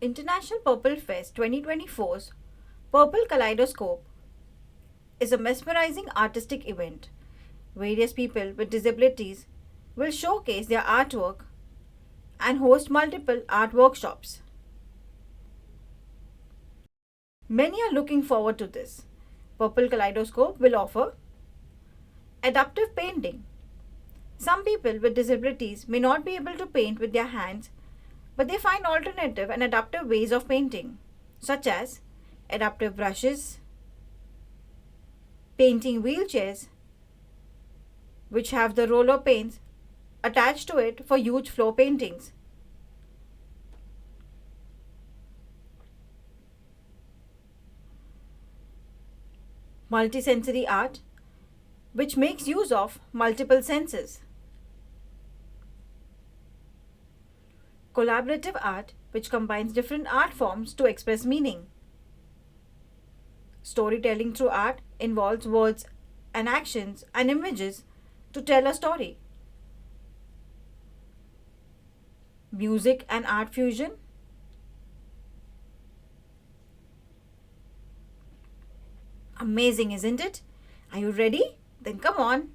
International Purple Fest 2024's Purple Kaleidoscope is a mesmerizing artistic event. Various people with disabilities will showcase their artwork and host multiple art workshops. Many are looking forward to this. Purple Kaleidoscope will offer adaptive painting. Some people with disabilities may not be able to paint with their hands, but they find alternative and adaptive ways of painting, such as adaptive brushes, painting wheelchairs, which have the roller paints attached to it for huge floor paintings. Multisensory art, which makes use of multiple senses. Collaborative art, which combines different art forms to express meaning. Storytelling through art involves words and actions and images to tell a story. Music and art fusion. Amazing, isn't it? Are you ready? Then come on.